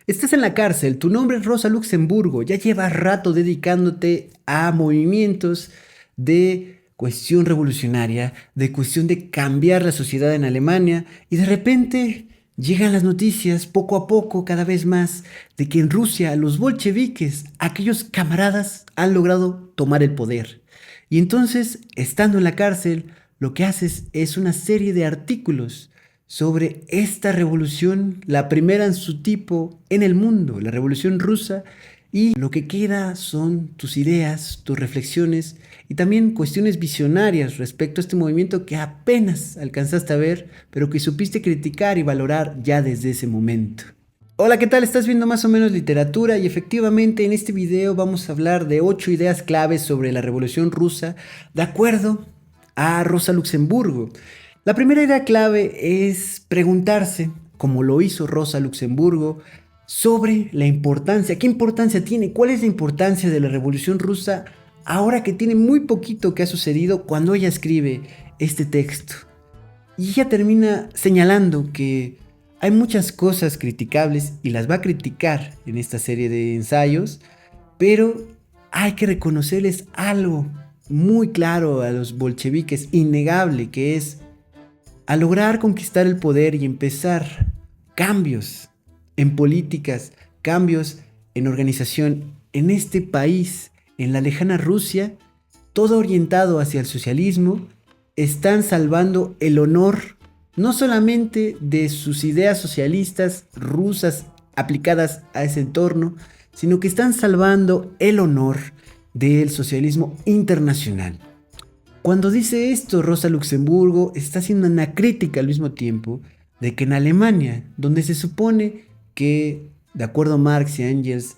Estás en la cárcel, tu nombre es Rosa Luxemburgo, ya llevas rato dedicándote a movimientos de cuestión revolucionaria, de cuestión de cambiar la sociedad en Alemania, y de repente llegan las noticias poco a poco, cada vez más, de que en Rusia los bolcheviques, aquellos camaradas, han logrado tomar el poder. Y entonces, estando en la cárcel, lo que haces es una serie de artículos sobre esta revolución, la primera en su tipo en el mundo, la revolución rusa, y lo que queda son tus ideas, tus reflexiones y también cuestiones visionarias respecto a este movimiento que apenas alcanzaste a ver, pero que supiste criticar y valorar ya desde ese momento. Hola, ¿qué tal? Estás viendo más o menos literatura y efectivamente en este video vamos a hablar de 8 ideas claves sobre la Revolución Rusa de acuerdo a Rosa Luxemburgo. La primera idea clave es preguntarse, como lo hizo Rosa Luxemburgo, sobre la importancia, qué importancia tiene, cuál es la importancia de la Revolución Rusa ahora que tiene muy poquito que ha sucedido cuando ella escribe este texto. Y ella termina señalando que hay muchas cosas criticables y las va a criticar en esta serie de ensayos, pero hay que reconocerles algo muy claro a los bolcheviques, innegable, que es a lograr conquistar el poder y empezar cambios en políticas, cambios en organización en este país, en la lejana Rusia, todo orientado hacia el socialismo, están salvando el honor no solamente de sus ideas socialistas rusas aplicadas a ese entorno, sino que están salvando el honor del socialismo internacional. Cuando dice esto, Rosa Luxemburgo está haciendo una crítica al mismo tiempo de que en Alemania, donde se supone que, de acuerdo a Marx y Engels,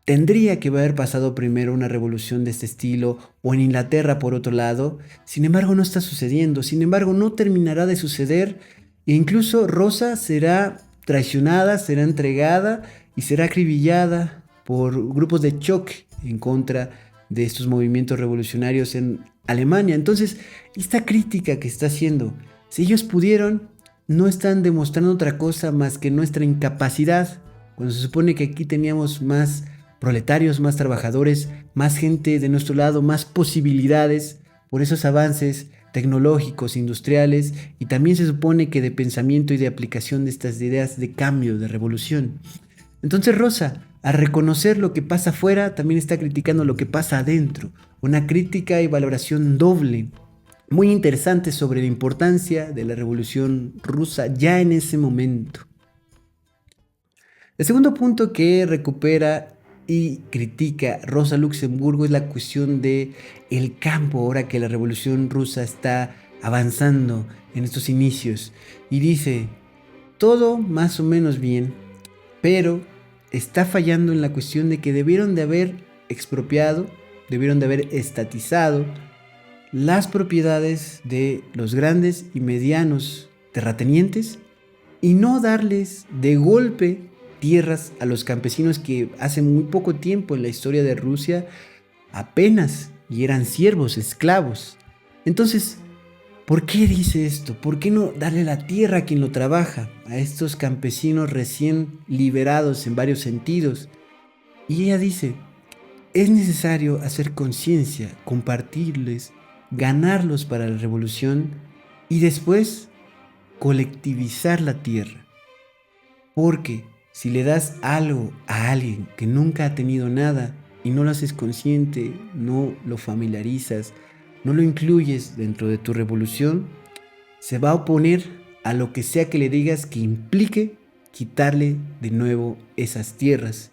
tendría que haber pasado primero una revolución de este estilo, o en Inglaterra por otro lado, sin embargo no está sucediendo, sin embargo no terminará de suceder, e incluso Rosa será traicionada, será entregada y será acribillada por grupos de choque en contra de estos movimientos revolucionarios en Alemania. Entonces, esta crítica que está haciendo, si ellos pudieron, no están demostrando otra cosa más que nuestra incapacidad, cuando se supone que aquí teníamos más proletarios, más trabajadores, más gente de nuestro lado, más posibilidades por esos avances tecnológicos, industriales, y también se supone que de pensamiento y de aplicación de estas ideas de cambio, de revolución. Entonces Rosa, al reconocer lo que pasa afuera, también está criticando lo que pasa adentro. Una crítica y valoración doble, muy interesante sobre la importancia de la Revolución Rusa ya en ese momento. El segundo punto que recupera y critica Rosa Luxemburgo es la cuestión de el campo, ahora que la Revolución Rusa está avanzando en estos inicios. Y dice, todo más o menos bien, pero está fallando en la cuestión de que debieron de haber expropiado, debieron de haber estatizado las propiedades de los grandes y medianos terratenientes y no darles de golpe tierras a los campesinos que hace muy poco tiempo en la historia de Rusia apenas y eran siervos, esclavos. Entonces, ¿por qué dice esto? ¿Por qué no darle la tierra a quien lo trabaja? A estos campesinos recién liberados en varios sentidos. Y ella dice, es necesario hacer conciencia, compartirles, ganarlos para la revolución y después colectivizar la tierra. Porque si le das algo a alguien que nunca ha tenido nada y no lo haces consciente, no lo familiarizas, no lo incluyes dentro de tu revolución, se va a oponer a lo que sea que le digas que implique quitarle de nuevo esas tierras.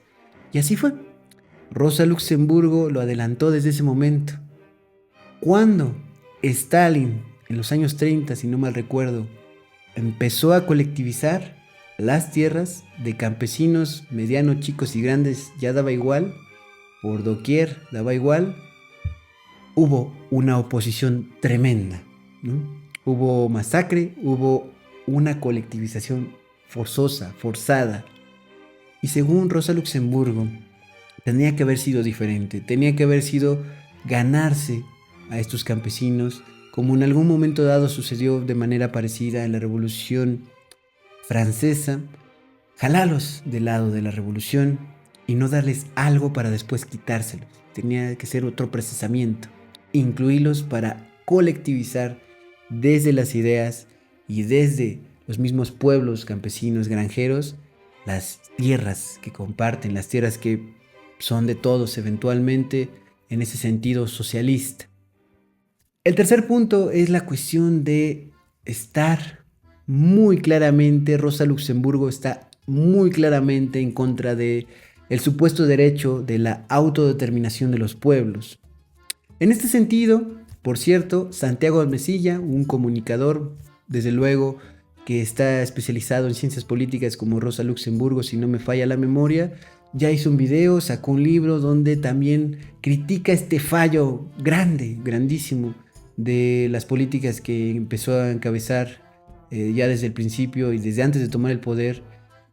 Y así fue. Rosa Luxemburgo lo adelantó desde ese momento. Cuando Stalin, en los años 30, si no mal recuerdo, empezó a colectivizar las tierras de campesinos medianos, chicos y grandes, ya daba igual, por doquier daba igual, hubo una oposición tremenda, ¿no? Hubo masacre, hubo una colectivización forzosa, forzada. Y según Rosa Luxemburgo, tenía que haber sido diferente, tenía que haber sido ganarse a estos campesinos, como en algún momento dado sucedió de manera parecida en la Revolución Francesa, jalarlos del lado de la revolución y no darles algo para después quitárselos. Tenía que ser otro procesamiento, incluirlos para colectivizar desde las ideas y desde los mismos pueblos campesinos, granjeros, las tierras que comparten, las tierras que son de todos eventualmente en ese sentido socialista. El tercer punto es la cuestión de estar muy claramente, Rosa Luxemburgo está muy claramente en contra de el supuesto derecho de la autodeterminación de los pueblos. En este sentido, por cierto, Santiago Almesilla, un comunicador, desde luego, que está especializado en ciencias políticas como Rosa Luxemburgo, si no me falla la memoria, ya hizo un video, sacó un libro donde también critica este fallo grande, grandísimo, de las políticas que empezó a encabezar ya desde el principio y desde antes de tomar el poder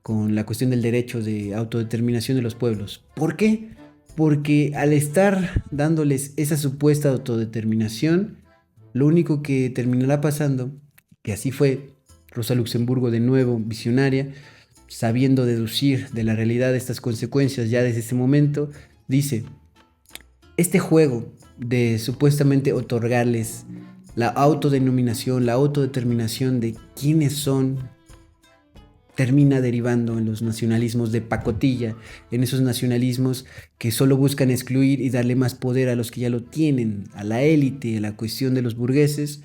con la cuestión del derecho de autodeterminación de los pueblos. ¿Por qué? Porque al estar dándoles esa supuesta autodeterminación, lo único que terminará pasando, que así fue, Rosa Luxemburgo de nuevo, visionaria, sabiendo deducir de la realidad estas consecuencias ya desde ese momento, dice, este juego de supuestamente otorgarles la autodenominación, la autodeterminación de quiénes son, termina derivando en los nacionalismos de pacotilla, en esos nacionalismos que solo buscan excluir y darle más poder a los que ya lo tienen, a la élite, a la cuestión de los burgueses,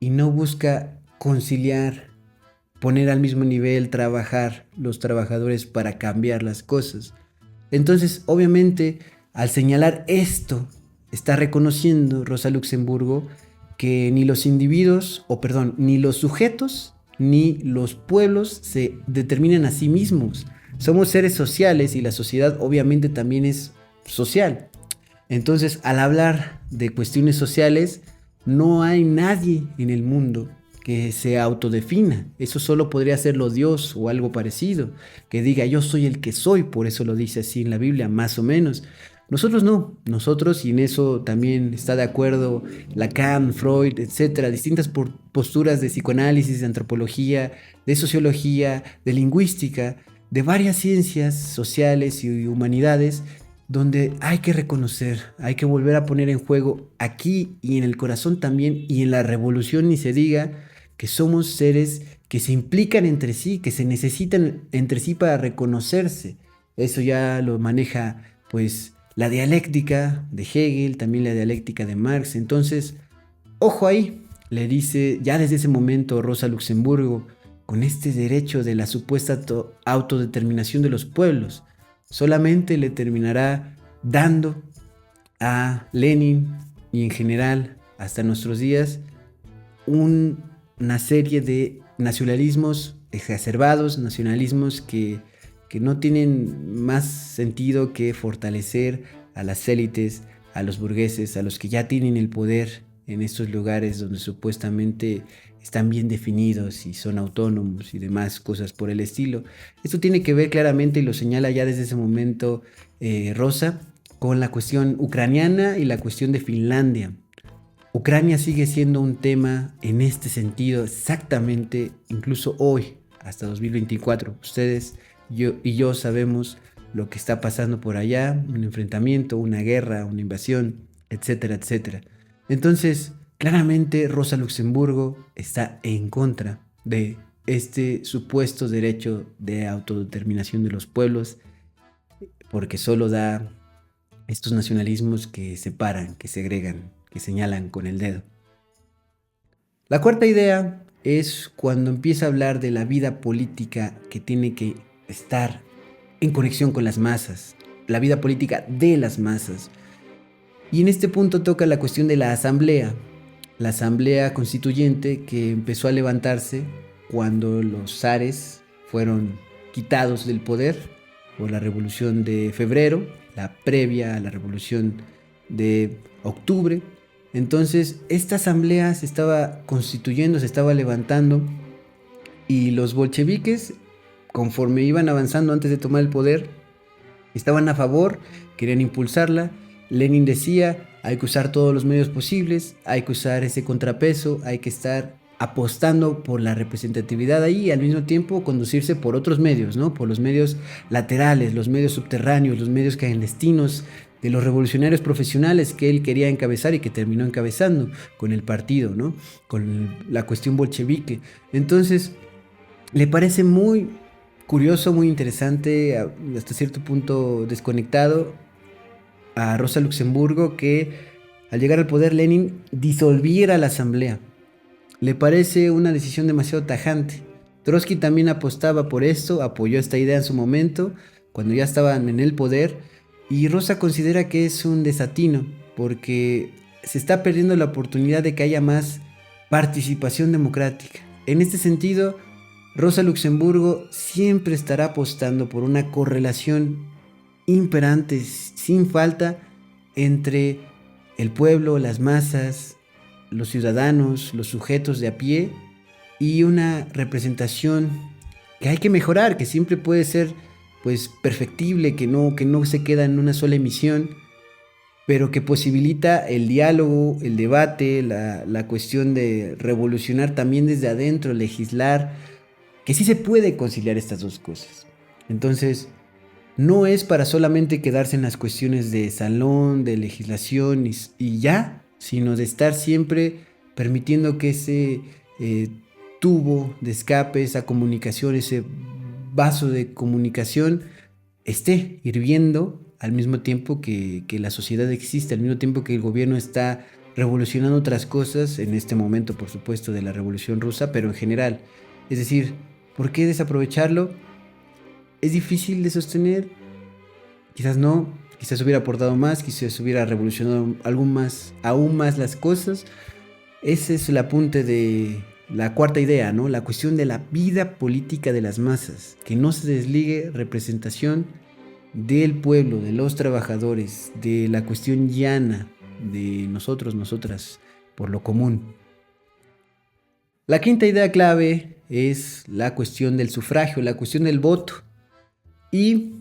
y no busca conciliar, poner al mismo nivel, trabajar los trabajadores para cambiar las cosas. Entonces, obviamente, al señalar esto, está reconociendo Rosa Luxemburgo que ni los individuos, ni los sujetos, ni los pueblos se determinan a sí mismos. Somos seres sociales y la sociedad obviamente también es social. Entonces, al hablar de cuestiones sociales, no hay nadie en el mundo que se autodefina. Eso solo podría hacerlo Dios o algo parecido, que diga yo soy el que soy, por eso lo dice así en la Biblia, más o menos. Nosotros no, nosotros, y en eso también está de acuerdo Lacan, Freud, etcétera, distintas posturas de psicoanálisis, de antropología, de sociología, de lingüística, de varias ciencias sociales y humanidades, donde hay que reconocer, hay que volver a poner en juego aquí y en el corazón también, y en la revolución ni se diga, que somos seres que se implican entre sí, que se necesitan entre sí para reconocerse. Eso ya lo maneja pues la dialéctica de Hegel, también la dialéctica de Marx. Entonces, ojo ahí, le dice ya desde ese momento Rosa Luxemburgo, con este derecho de la supuesta autodeterminación de los pueblos, solamente le terminará dando a Lenin y en general hasta nuestros días una serie de nacionalismos exacerbados, nacionalismos que no tienen más sentido que fortalecer a las élites, a los burgueses, a los que ya tienen el poder en estos lugares donde supuestamente están bien definidos y son autónomos y demás cosas por el estilo. Esto tiene que ver claramente, y lo señala ya desde ese momento Rosa, con la cuestión ucraniana y la cuestión de Finlandia. Ucrania sigue siendo un tema en este sentido exactamente, incluso hoy, hasta 2024. Ustedes y yo sabemos lo que está pasando por allá, un enfrentamiento, una guerra, una invasión, etcétera, etcétera. Entonces, claramente Rosa Luxemburgo está en contra de este supuesto derecho de autodeterminación de los pueblos, porque solo da estos nacionalismos que separan, que segregan, que señalan con el dedo. La cuarta idea es cuando empieza a hablar de la vida política que tiene que estar en conexión con las masas, la vida política de las masas. Y en este punto toca la cuestión de la asamblea constituyente que empezó a levantarse cuando los zares fueron quitados del poder por la revolución de febrero, la previa a la revolución de octubre. Entonces esta asamblea se estaba constituyendo, se estaba levantando, y los bolcheviques, conforme iban avanzando antes de tomar el poder, estaban a favor, querían impulsarla. Lenin decía, hay que usar todos los medios posibles, hay que usar ese contrapeso, hay que estar apostando por la representatividad ahí y al mismo tiempo conducirse por otros medios, ¿no? Por los medios laterales, los medios subterráneos, los medios clandestinos de los revolucionarios profesionales que él quería encabezar y que terminó encabezando con el partido, ¿no? Con la cuestión bolchevique. Entonces, le parece muy curioso, muy interesante, hasta cierto punto desconectado a Rosa Luxemburgo que al llegar al poder Lenin disolviera la asamblea. Le parece una decisión demasiado tajante. Trotsky también apostaba por esto, apoyó esta idea en su momento, cuando ya estaban en el poder, y Rosa considera que es un desatino, porque se está perdiendo la oportunidad de que haya más participación democrática. En este sentido, Rosa Luxemburgo siempre estará apostando por una correlación imperante, sin falta, entre el pueblo, las masas, los ciudadanos, los sujetos de a pie y una representación que hay que mejorar, que siempre puede ser pues perfectible, que no se queda en una sola emisión, pero que posibilita el diálogo, el debate, la cuestión de revolucionar también desde adentro, legislar, que sí se puede conciliar estas dos cosas. Entonces, no es para solamente quedarse en las cuestiones de salón, de legislación y ya, sino de estar siempre permitiendo que ese tubo de escape, esa comunicación, ese vaso de comunicación esté hirviendo al mismo tiempo que la sociedad existe, al mismo tiempo que el gobierno está revolucionando otras cosas, en este momento por supuesto de la Revolución Rusa, pero en general. Es decir, ¿por qué desaprovecharlo? ¿Es difícil de sostener? Quizás no, quizás hubiera aportado más, quizás hubiera revolucionado aún más las cosas. Ese es el apunte de la cuarta idea, ¿no? La cuestión de la vida política de las masas, que no se desligue representación del pueblo, de los trabajadores, de la cuestión llana, de nosotros, nosotras, por lo común. La quinta idea clave es la cuestión del sufragio, la cuestión del voto. Y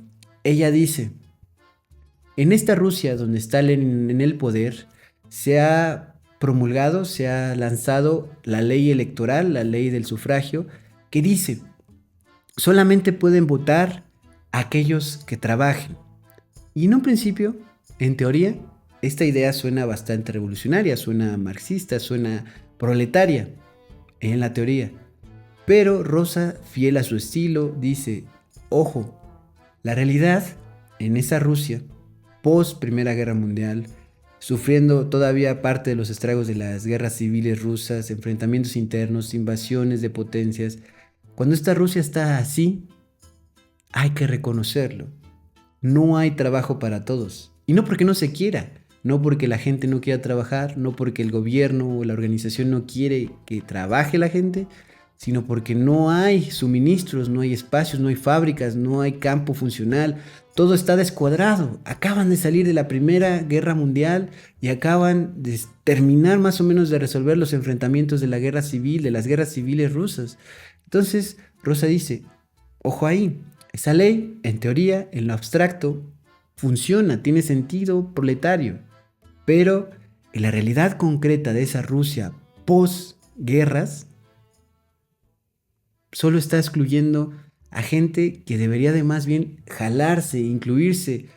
ella dice, en esta Rusia donde está Lenin en el poder, se ha promulgado, se ha lanzado la ley electoral, la ley del sufragio, que dice, solamente pueden votar aquellos que trabajen. Y en un principio, en teoría, esta idea suena bastante revolucionaria, suena marxista, suena proletaria, en la teoría. Pero Rosa, fiel a su estilo, dice, ojo, la realidad en esa Rusia, post Primera Guerra Mundial, sufriendo todavía parte de los estragos de las guerras civiles rusas, enfrentamientos internos, invasiones de potencias, cuando esta Rusia está así, hay que reconocerlo. No hay trabajo para todos. Y no porque no se quiera, no porque la gente no quiera trabajar, no porque el gobierno o la organización no quiere que trabaje la gente, sino porque no hay suministros, no hay espacios, no hay fábricas, no hay campo funcional, todo está descuadrado. Acaban de salir de la Primera Guerra Mundial y acaban de terminar más o menos de resolver los enfrentamientos de la guerra civil, de las guerras civiles rusas. Entonces, Rosa dice, ojo ahí, esa ley, en teoría, en lo abstracto, funciona, tiene sentido proletario, pero en la realidad concreta de esa Rusia posguerras, solo está excluyendo a gente que debería de más bien jalarse, incluirse,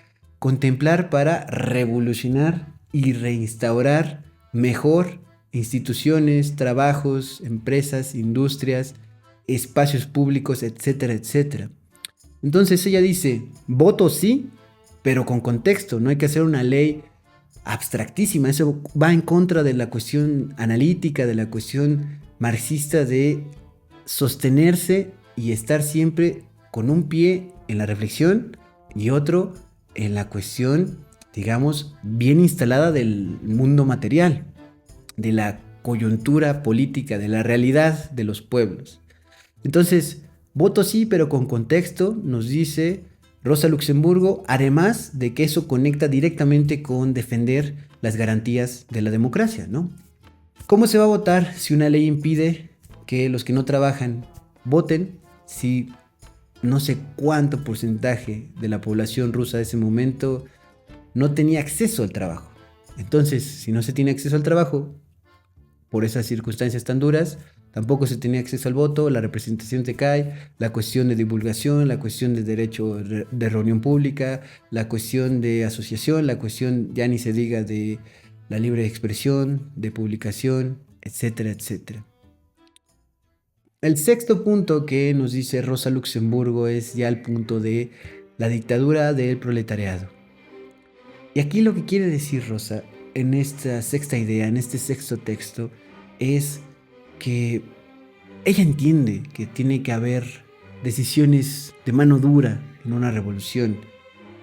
contemplar para revolucionar y reinstaurar mejor instituciones, trabajos, empresas, industrias, espacios públicos, etcétera, etcétera. Entonces ella dice, voto sí, pero con contexto, no hay que hacer una ley abstractísima, eso va en contra de la cuestión analítica, de la cuestión marxista de sostenerse y estar siempre con un pie en la reflexión y otro en la cuestión, digamos, bien instalada del mundo material, de la coyuntura política, de la realidad de los pueblos. Entonces, voto sí, pero con contexto, nos dice Rosa Luxemburgo, además de que eso conecta directamente con defender las garantías de la democracia, ¿no? ¿Cómo se va a votar si una ley impide que los que no trabajan voten, si no sé cuánto porcentaje de la población rusa de ese momento no tenía acceso al trabajo? Entonces, si no se tiene acceso al trabajo, por esas circunstancias tan duras, tampoco se tenía acceso al voto, la representación se cae, la cuestión de divulgación, la cuestión de derecho de reunión pública, la cuestión de asociación, la cuestión, ya ni se diga, de la libre expresión, de publicación, etcétera, etcétera. El sexto punto que nos dice Rosa Luxemburgo es ya el punto de la dictadura del proletariado. Y aquí lo que quiere decir Rosa en esta sexta idea, en este sexto texto, es que ella entiende que tiene que haber decisiones de mano dura en una revolución.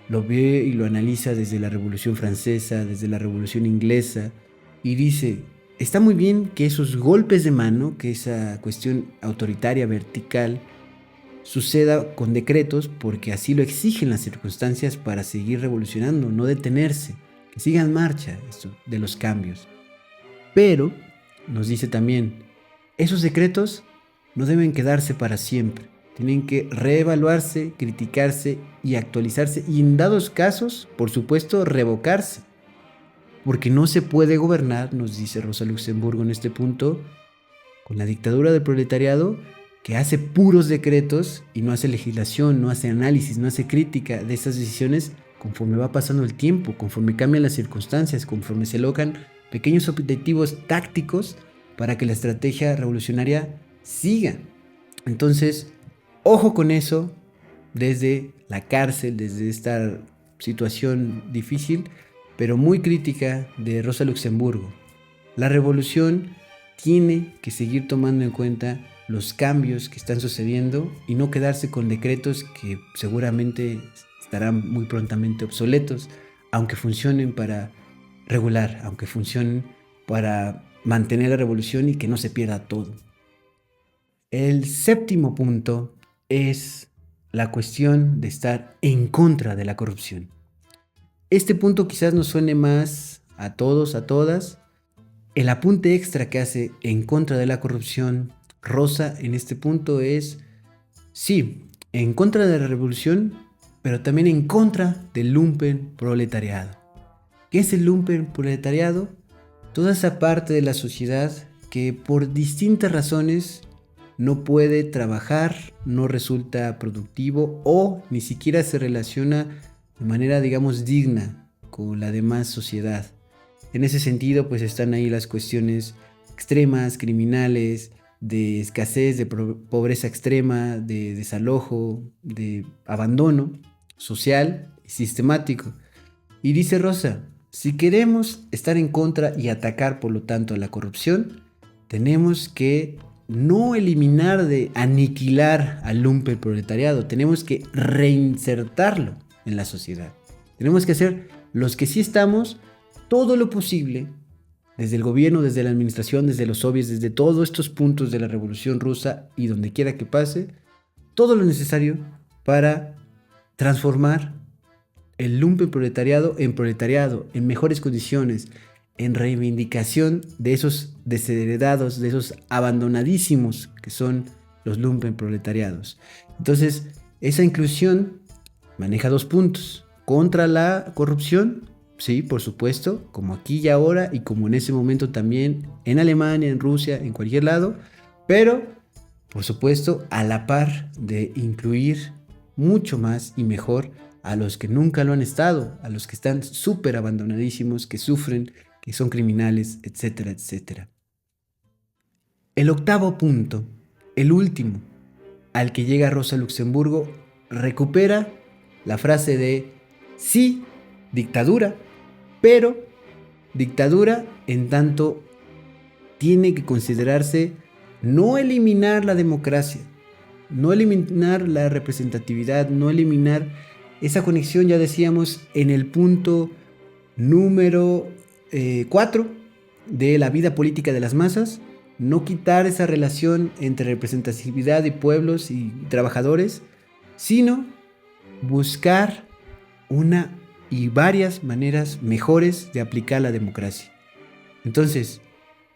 Lo ve y lo analiza desde la Revolución Francesa, desde la Revolución Inglesa, y dice, está muy bien que esos golpes de mano, que esa cuestión autoritaria vertical, suceda con decretos porque así lo exigen las circunstancias para seguir revolucionando, no detenerse, que siga en marcha esto de los cambios. Pero, nos dice también, esos decretos no deben quedarse para siempre, tienen que reevaluarse, criticarse y actualizarse y en dados casos, por supuesto, revocarse. Porque no se puede gobernar, nos dice Rosa Luxemburgo en este punto, con la dictadura del proletariado que hace puros decretos y no hace legislación, no hace análisis, no hace crítica de esas decisiones conforme va pasando el tiempo, conforme cambian las circunstancias, conforme se logran pequeños objetivos tácticos para que la estrategia revolucionaria siga. Entonces, ojo con eso, desde la cárcel, desde esta situación difícil, pero muy crítica de Rosa Luxemburgo. La revolución tiene que seguir tomando en cuenta los cambios que están sucediendo y no quedarse con decretos que seguramente estarán muy prontamente obsoletos, aunque funcionen para regular, aunque funcionen para mantener la revolución y que no se pierda todo. El séptimo punto es la cuestión de estar en contra de la corrupción. Este punto quizás nos suene más a todos, a todas. El apunte extra que hace en contra de la corrupción Rosa en este punto es, sí, en contra de la revolución, pero también en contra del lumpen proletariado. ¿Qué es el lumpen proletariado? Toda esa parte de la sociedad que por distintas razones no puede trabajar, no resulta productivo o ni siquiera se relaciona de manera, digamos, digna con la demás sociedad. En ese sentido, pues están ahí las cuestiones extremas, criminales, de escasez, de pobreza extrema, de desalojo, de abandono social y sistemático. Y dice Rosa, si queremos estar en contra y atacar, por lo tanto, a la corrupción, tenemos que no eliminar, de aniquilar al lumpen proletariado, tenemos que reinsertarlo en la sociedad. Tenemos que hacer los que sí estamos todo lo posible, desde el gobierno, desde la administración, desde los soviets, desde todos estos puntos de la revolución rusa y donde quiera que pase, todo lo necesario para transformar el lumpen proletariado, en mejores condiciones, en reivindicación de esos desheredados, de esos abandonadísimos que son los lumpen proletariados. Entonces, esa inclusión maneja dos puntos: contra la corrupción, sí, por supuesto, como aquí y ahora y como en ese momento también en Alemania, en Rusia, en cualquier lado, pero por supuesto a la par de incluir mucho más y mejor a los que nunca lo han estado, a los que están súper abandonadísimos, que sufren, que son criminales, etcétera, etcétera. El octavo punto, el último, al que llega Rosa Luxemburgo, recupera la frase de sí, dictadura, pero dictadura en tanto tiene que considerarse no eliminar la democracia, no eliminar la representatividad, no eliminar esa conexión, ya decíamos, en el punto número 4 de la vida política de las masas, no quitar esa relación entre representatividad de pueblos y trabajadores, sino buscar una y varias maneras mejores de aplicar la democracia. Entonces,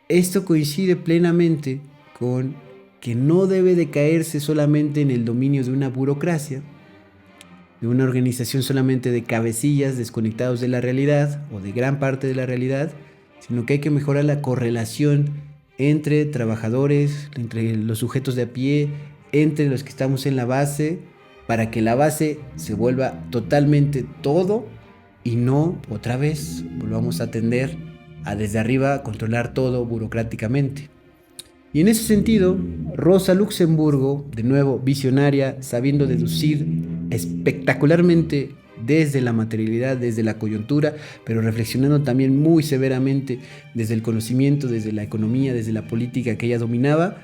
esto coincide plenamente con que no debe de caerse solamente en el dominio de una burocracia, de una organización solamente de cabecillas desconectados de la realidad o de gran parte de la realidad, sino que hay que mejorar la correlación entre trabajadores, entre los sujetos de a pie, entre los que estamos en la base, para que la base se vuelva totalmente todo y no otra vez volvamos a tender a desde arriba controlar todo burocráticamente. Y en ese sentido, Rosa Luxemburgo, de nuevo visionaria, sabiendo deducir espectacularmente desde la materialidad, desde la coyuntura, pero reflexionando también muy severamente desde el conocimiento, desde la economía, desde la política que ella dominaba,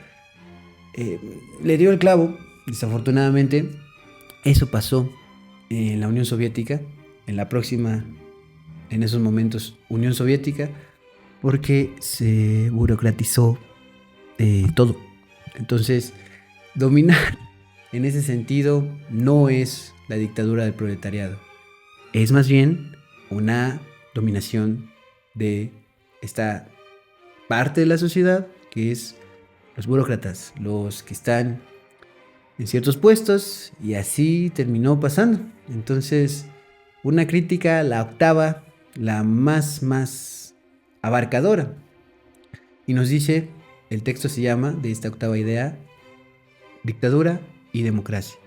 le dio el clavo. Desafortunadamente, eso pasó en la Unión Soviética, en la próxima, en esos momentos, Unión Soviética, porque se burocratizó todo. Entonces, dominar en ese sentido no es la dictadura del proletariado. Es más bien una dominación de esta parte de la sociedad que es los burócratas, los que están en ciertos puestos, y así terminó pasando. Entonces, una crítica, la octava, la más abarcadora. Y nos dice, el texto se llama, de esta octava idea, dictadura y democracia.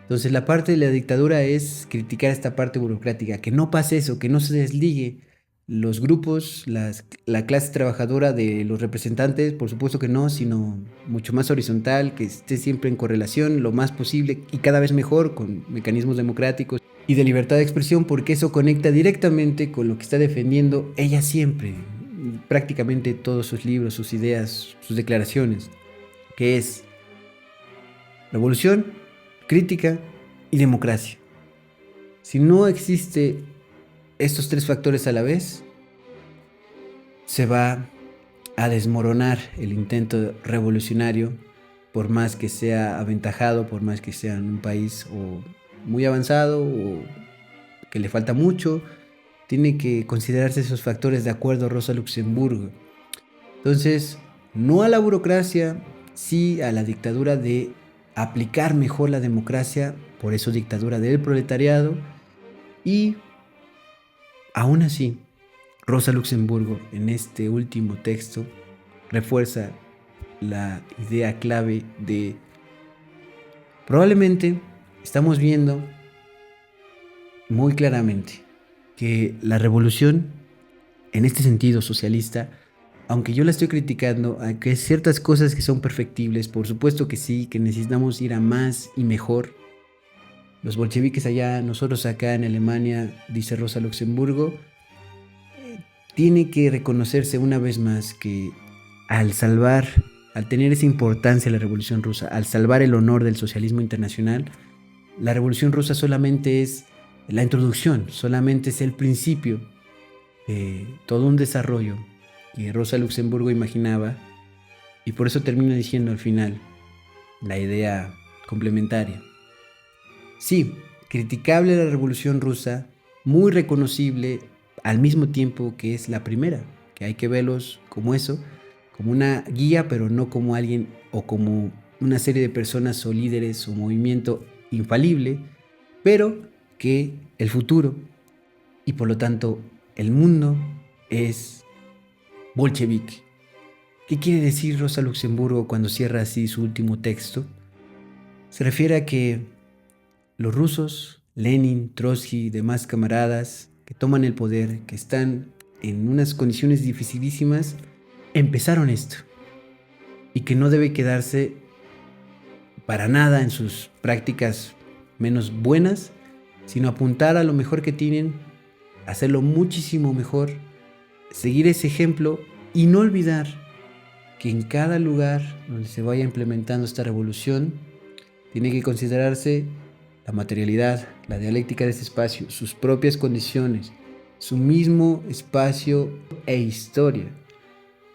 Entonces la parte de la dictadura es criticar esta parte burocrática, que no pase eso, que no se desligue los grupos, la clase trabajadora de los representantes, por supuesto que no, sino mucho más horizontal, que esté siempre en correlación lo más posible y cada vez mejor con mecanismos democráticos y de libertad de expresión, porque eso conecta directamente con lo que está defendiendo ella siempre, prácticamente todos sus libros, sus ideas, sus declaraciones, que es revolución, crítica y democracia. Si no existe estos tres factores a la vez, se va a desmoronar el intento revolucionario, por más que sea aventajado, por más que sea en un país o muy avanzado o que le falta mucho. Tiene que considerarse esos factores de acuerdo a Rosa Luxemburgo. Entonces, no a la burocracia, sí a la dictadura de aplicar mejor la democracia, por eso dictadura del proletariado. Y aún así, Rosa Luxemburgo en este último texto refuerza la idea clave de probablemente estamos viendo muy claramente que la revolución en este sentido socialista, aunque yo la estoy criticando, aunque hay ciertas cosas que son perfectibles, por supuesto que sí, que necesitamos ir a más y mejor. Los bolcheviques allá, nosotros acá en Alemania, dice Rosa Luxemburgo, tiene que reconocerse una vez más que al salvar, al tener esa importancia la Revolución Rusa, al salvar el honor del socialismo internacional, la Revolución Rusa solamente es la introducción, solamente es el principio de todo un desarrollo que Rosa Luxemburgo imaginaba, y por eso termina diciendo al final la idea complementaria. Sí, criticable la Revolución Rusa, muy reconocible al mismo tiempo que es la primera, que hay que verlos como eso, como una guía, pero no como alguien o como una serie de personas o líderes o movimiento infalible, pero que el futuro y por lo tanto el mundo es bolchevique. ¿Qué quiere decir Rosa Luxemburgo cuando cierra así su último texto? Se refiere a que los rusos, Lenin, Trotsky y demás camaradas que toman el poder, que están en unas condiciones dificilísimas, empezaron esto y que no debe quedarse para nada en sus prácticas menos buenas, sino apuntar a lo mejor que tienen, hacerlo muchísimo mejor, seguir ese ejemplo y no olvidar que en cada lugar donde se vaya implementando esta revolución tiene que considerarse la materialidad, la dialéctica de ese espacio, sus propias condiciones, su mismo espacio e historia.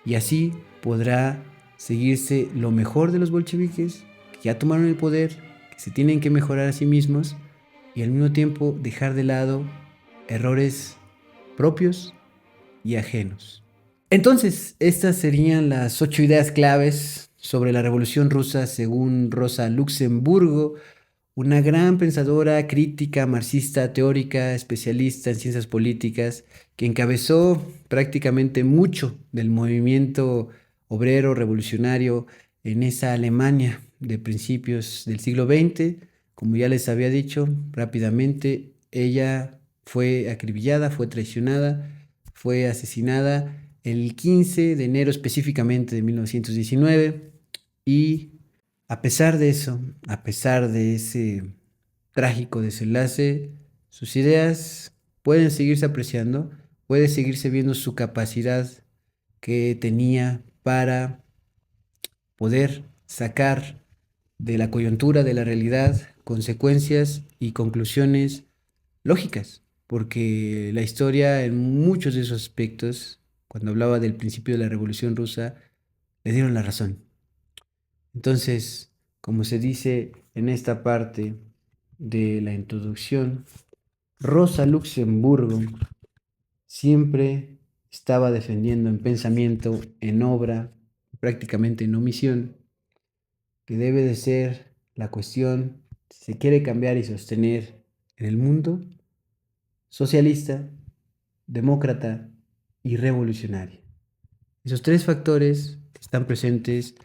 Y así podrá seguirse lo mejor de los bolcheviques, que ya tomaron el poder, que se tienen que mejorar a sí mismos y al mismo tiempo dejar de lado errores propios y ajenos. Entonces, estas serían las 8 ideas claves sobre la Revolución Rusa según Rosa Luxemburgo, una gran pensadora, crítica, marxista, teórica, especialista en ciencias políticas, que encabezó prácticamente mucho del movimiento obrero, revolucionario en esa Alemania de principios del siglo XX. Como ya les había dicho rápidamente, ella fue acribillada, fue traicionada, fue asesinada el 15 de enero específicamente de 1919 y a pesar de eso, a pesar de ese trágico desenlace, sus ideas pueden seguirse apreciando, puede seguirse viendo su capacidad que tenía para poder sacar de la coyuntura, de la realidad, consecuencias y conclusiones lógicas, porque la historia en muchos de esos aspectos, cuando hablaba del principio de la Revolución Rusa, le dieron la razón. Entonces, como se dice en esta parte de la introducción, Rosa Luxemburgo siempre estaba defendiendo en pensamiento, en obra, prácticamente en omisión, que debe de ser la cuestión, si se quiere cambiar y sostener en el mundo, socialista, demócrata y revolucionaria. Esos tres factores están presentes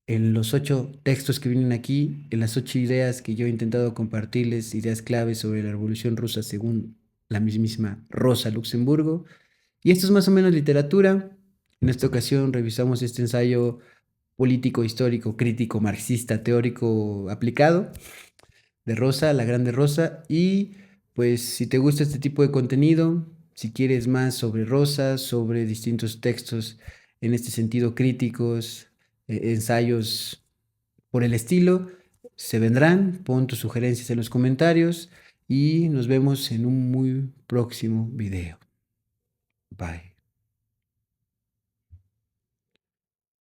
en los 8 textos que vienen aquí, en las 8 ideas que yo he intentado compartirles, ideas claves sobre la Revolución Rusa según la mismísima Rosa Luxemburgo. Y esto es más o menos literatura. En esta ocasión revisamos este ensayo político, histórico, crítico, marxista, teórico, aplicado de Rosa, la Grande Rosa. Y pues si te gusta este tipo de contenido, si quieres más sobre Rosa, sobre distintos textos en este sentido críticos, ensayos por el estilo, se vendrán. Pon tus sugerencias en los comentarios y nos vemos en un muy próximo video. Bye.